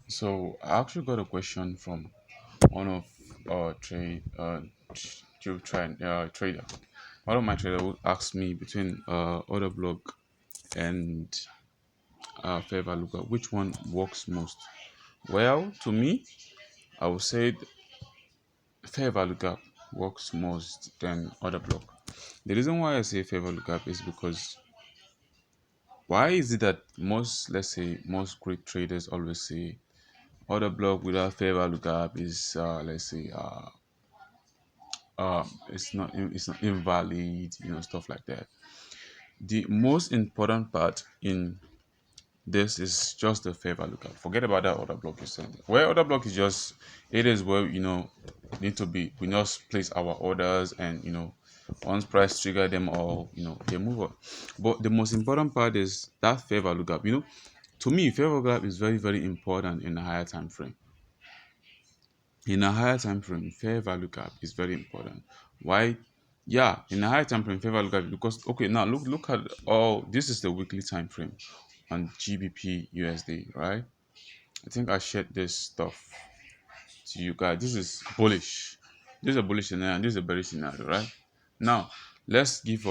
So I actually got a question from one of trader. One of my trader who asked me between order block and fair value gap, which one works most. Well, to me, I would say fair value gap works most than order block. The reason why I say fair value gap is because why is it that most, let's say, most great traders always say order block without fair value gap is let's say it's not invalid, stuff like that. The most important part in this is just the fair value gap. Forget about that order block you said. Where order block is just it is where need to be we just place our orders, and once price trigger them all, they move on. But the most important part is that fair value gap. To me, fair value gap is very, very important in a higher time frame. In a higher time frame, fair value gap is very important. Why? Yeah, in a higher time frame, fair value gap, because okay, now look at all this is the weekly time frame on GBP USD, right? I think I shared this stuff to you guys. This is bullish. This is a bullish scenario and this is a bearish scenario, right? Now, let's give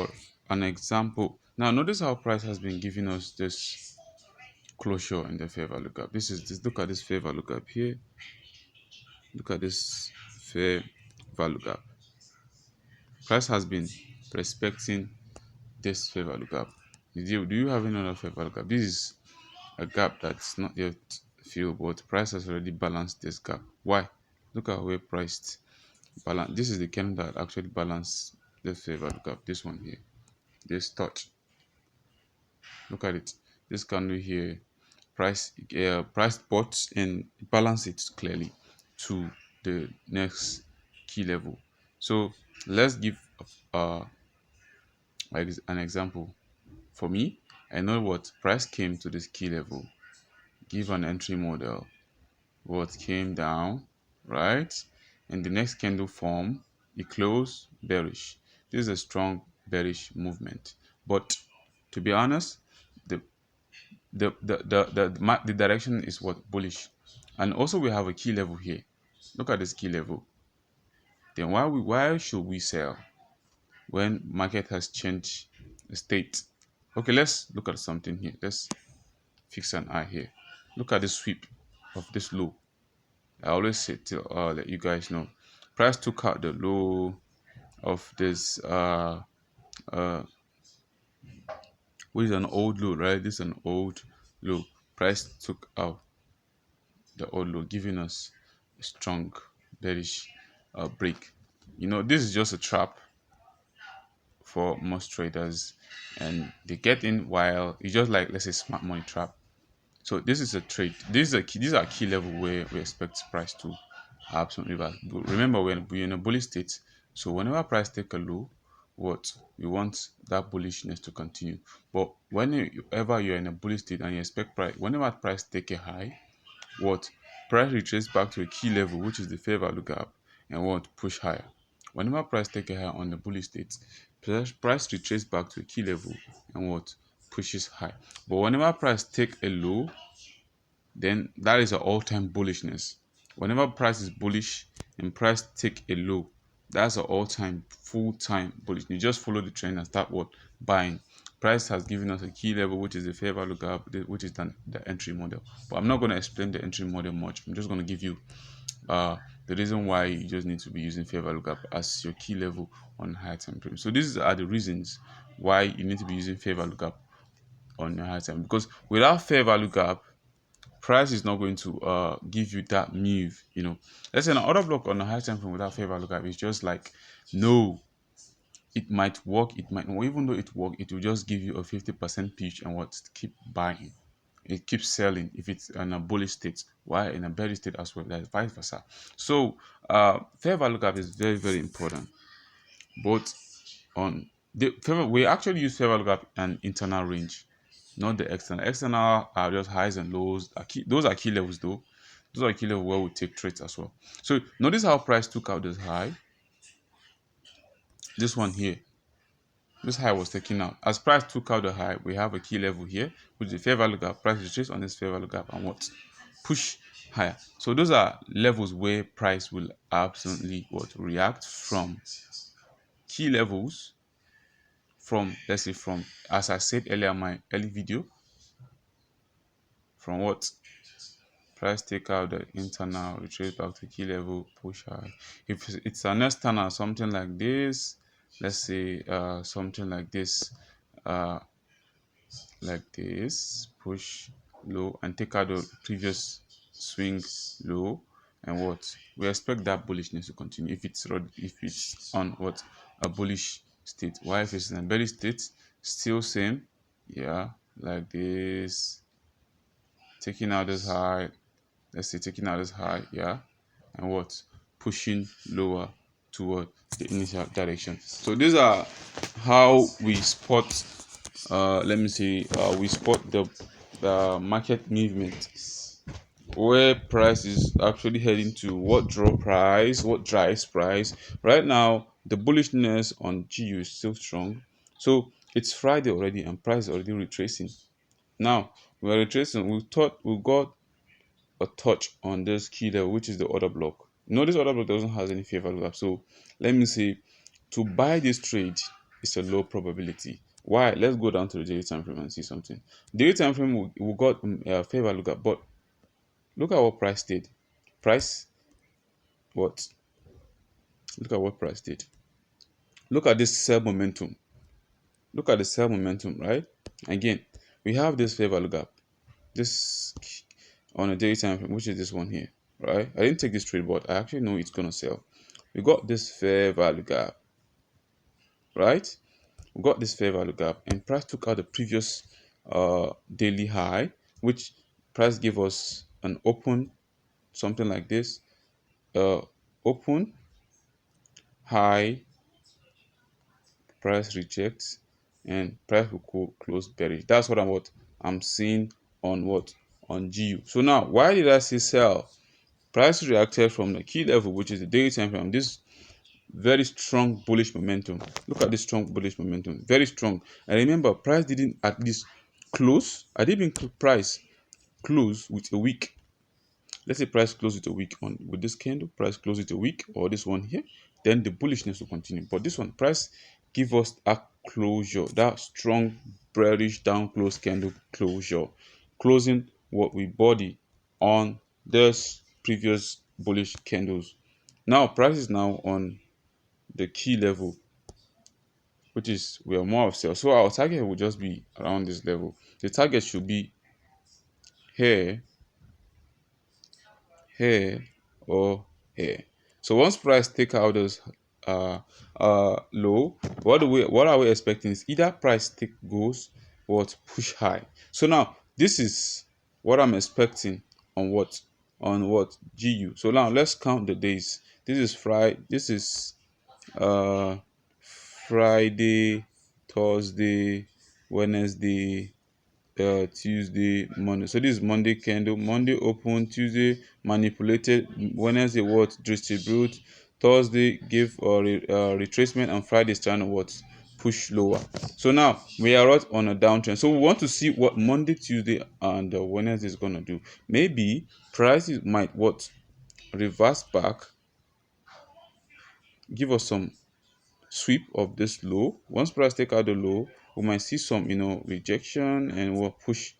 an example. Now, notice how price has been giving us this closure in the fair value gap. Look at this fair value gap here. Look at this fair value gap. Price has been respecting this fair value gap. Do you have any other fair value gap? This is a gap that's not yet filled, but price has already balanced this gap. Why? Look at where priced balance. This is the candle that actually balanced the fair value gap. This one here, this touch. Look at it. This candle here, price bought and balance it clearly to the next key level. So let's give uh an example. For me, I know what price came to this key level, give an entry model, what came down, right? And the next candle form, it closed bearish. This is a strong bearish movement. But to be honest, the the direction is what bullish. And also we have a key level here. Look at this key level. Then why should we sell when market has changed the state? Okay, let's look at something here. Let's fix an eye here. Look at the sweep of this low. I always say to let you guys know, price took out the low of this which is an old low, right? This is an old low. Price took out the old low, giving us a strong bearish break. This is just a trap for most traders, and they get in while it's just like, let's say, smart money trap. So this is a trade. These are key level where we expect price to absolutely back. But remember, when we're in a bullish state, so whenever price take a low, what we want that bullishness to continue. But whenever you're in a bullish state and you expect price, whenever price take a high, what price retrace back to a key level, which is the fair value gap, and what push higher. Whenever price take a high on the bullish state, price retrace back to a key level and what pushes high. But whenever price take a low, then that is an all-time bullishness. Whenever price is bullish and price take a low, that's an all-time full-time bullish. You just follow the trend and start what buying. Price has given us a key level, which is the fair value gap, which is the entry model. But I'm not going to explain the entry model much. I'm just going to give you the reason why you just need to be using fair value gap as your key level on higher time frame. So these are the reasons why you need to be using fair value gap on your higher time, because without fair value gap, price is not going to give you that move. Let's say an order block on a high time frame without fair value gap is just like, no, it might work, it might not. Even though it work, it will just give you a 50% pitch and what keep buying. It keeps selling if it's in a bullish state, while in a bearish state as well, that's vice versa. So fair value gap is very, very important. But on we actually use fair value gap and internal range, not the external. External are just highs and lows. Those are key levels though. Those are key levels where we take trades as well. So notice how price took out this high. This one here. This high was taken out. As price took out the high, we have a key level here, which is the fair value gap. Price retrace on this fair value gap and what? Push higher. So those are levels where price will absolutely what react from key levels, from let's say from, as I said earlier in my early video, from what price take out the internal, retrace back to key level, push high. If it's an external, something like this, let's say something uh like this, push low and take out the previous swing low, and what we expect that bullishness to continue if it's on what a bullish state. Why if it's in a bearish state, still same, yeah, like this, taking out this high, let's say taking out this high, yeah, and what pushing lower toward the initial direction. So these are how we spot let me see we spot the market movement, where price is actually heading to, what drives price. Right now the bullishness on GU is still strong, so it's Friday already and price is already retracing. Now we are retracing, we thought we got a touch on this key level, which is the order block. This order block doesn't have any fair value gap, so let me say to buy this trade is a low probability. Why? Let's go down to the daily time frame and see something. Daily time frame, we got fair value gap, but look at what price did. Price what? Look at what price did. Look at this sell momentum. Look at the sell momentum, right? Again, we have this fair value gap. This on a daily time frame, which is this one here, right? I didn't take this trade, but I actually know it's gonna sell. We got this fair value gap, right? We got this fair value gap, and price took out the previous daily high, which price gave us an open, something like this, open high, price rejects, and price will close bearish. That's what I'm seeing on what on GU. So now, why did I say sell? Price reacted from the key level, which is the daily time frame. This very strong bullish momentum. Look at this strong bullish momentum, very strong. And remember, price didn't at least close. I didn't even price close with a week. Let's say price close with a week on with this candle, price close with a week, or this one here, then the bullishness will continue. But this one, price give us a closure, that strong bearish down close candle closure, closing what we body on this previous bullish candles. Now price is now on the key level, which is we are more of sell. So our target will just be around this level. The target should be here, here, or here. So once price take out those low, what are we expecting is either price take goes or push high. So now this is what I'm expecting on what GU. So now let's count the days. This is Friday. This is uh Friday, Thursday, Wednesday, Tuesday, Monday. So this is Monday candle. Monday open, Tuesday manipulated, Wednesday what distribute, Thursday give retracement, and Friday is trying to what push lower. So now we are out on a downtrend. So we want to see what Monday, Tuesday, and Wednesday is gonna do. Maybe prices might what reverse back, give us some sweep of this low. Once price take out the low, we might see some rejection and we'll push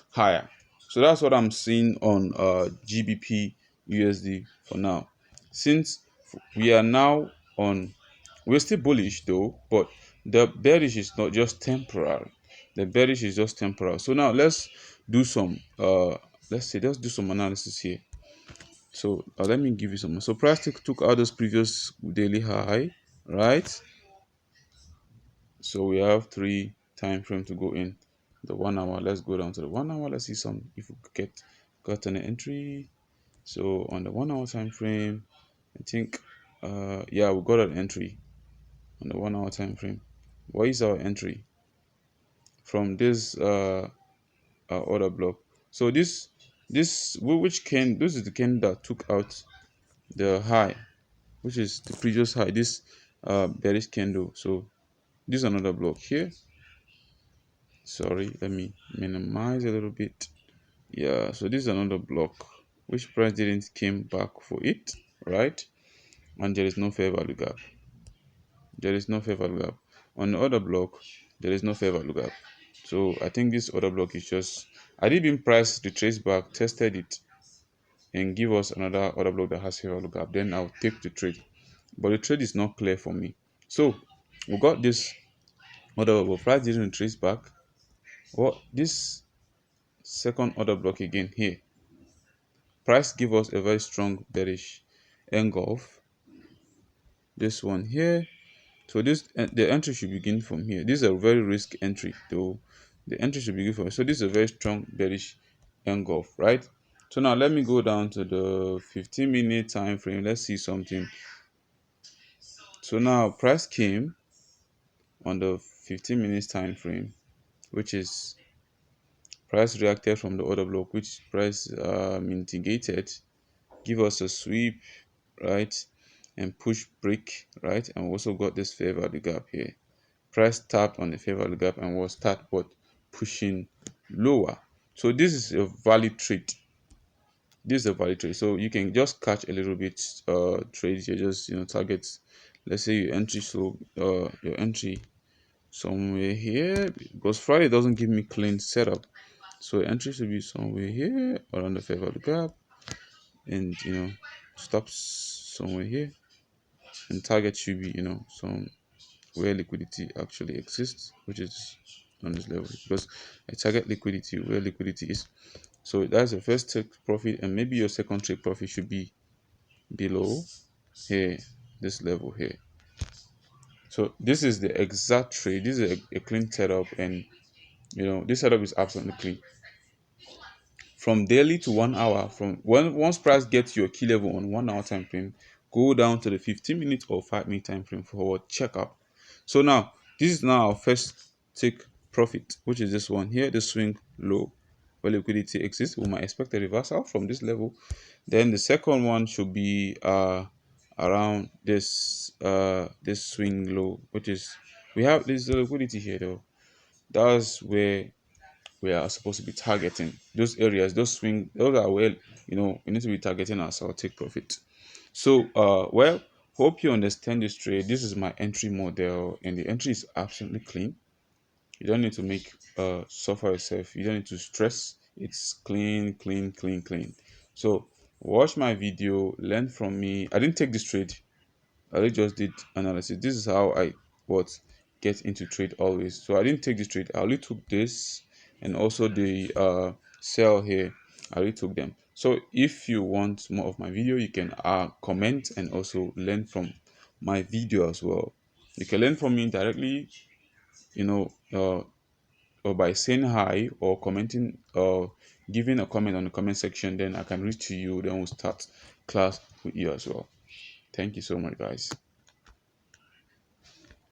higher. So that's what I'm seeing on GBP USD for now. Since we are now on, we're still bullish though, but the bearish is not just temporary. The bearish is just temporal. So now let's do some let's do some analysis here. So let me give you some. So price took out this previous daily high, right? So we have 3 time frame to go in. The 1 hour, let's go down to the 1 hour. Let's see some if we got an entry. So on the 1 hour time frame, I think yeah, we got an entry on the 1 hour time frame. What is our entry from this order block? So which can this is the candle that took out the high, which is the previous high, this bearish candle. So this is another block here. Sorry, let me minimize a little bit. Yeah, so this is another block, which price didn't came back for it, right? And there is no fair value gap. There is no fair value gap. On the other block, there is no fair value gap. So I think this other block is just, I did even price the trace back, tested it, and give us another order block that has fair value gap. Then I'll take the trade. But the trade is not clear for me. So we got this order block. Price didn't trace back. What this second order block again here. Price give us a very strong bearish engulf. This one here. So this the entry should begin from here. This is a very risk entry, though. The entry should begin from here. So this is a very strong bearish engulf, right? So now let me go down to the 15-minute time frame. Let's see something. So now price came on the 15 minutes time frame, which is price reacted from the order block, which price mitigated, give us a sweep, right, and push break, right, and we also got this fair value gap here. Price tapped on the fair value gap and was start what pushing lower. So this is a valid trade. This is a valid trade. So you can just catch a little bit trades. You just targets. Let's say your entry somewhere here, because Friday doesn't give me clean setup. So entry should be somewhere here around the fair value gap, and stops somewhere here, and target should be some where liquidity actually exists, which is on this level, because I target liquidity where liquidity is. So that's the first take profit, and maybe your second take profit should be below here, this level here. So this is the exact trade. This is a clean setup, and this setup is absolutely clean. From daily to 1 hour, from when once price gets your key level on 1 hour time frame, go down to the 15-minute or 5-minute time frame for checkup. So now this is now our first take profit, which is this one here, the swing low where liquidity exists. We might expect a reversal from this level. Then the second one should be around this swing low, which is, we have this liquidity here though. That's where we are supposed to be targeting those areas, those are where we need to be targeting as our take profit. So well, hope you understand this trade. This is my entry model, and the entry is absolutely clean. You don't need to make suffer yourself. You don't need to stress. It's clean, clean, clean, clean. So watch my video, learn from me. I didn't take this trade. I just did analysis. This is how I what get into trade always. So I didn't take this trade. I only took this, and also the sell here. I only took them. So if you want more of my video, you can comment and also learn from my video as well. You can learn from me directly, you know, or by saying hi or commenting or giving a comment on the comment section. Then I can reach to you. Then we'll start class with you as well. Thank you so much, guys.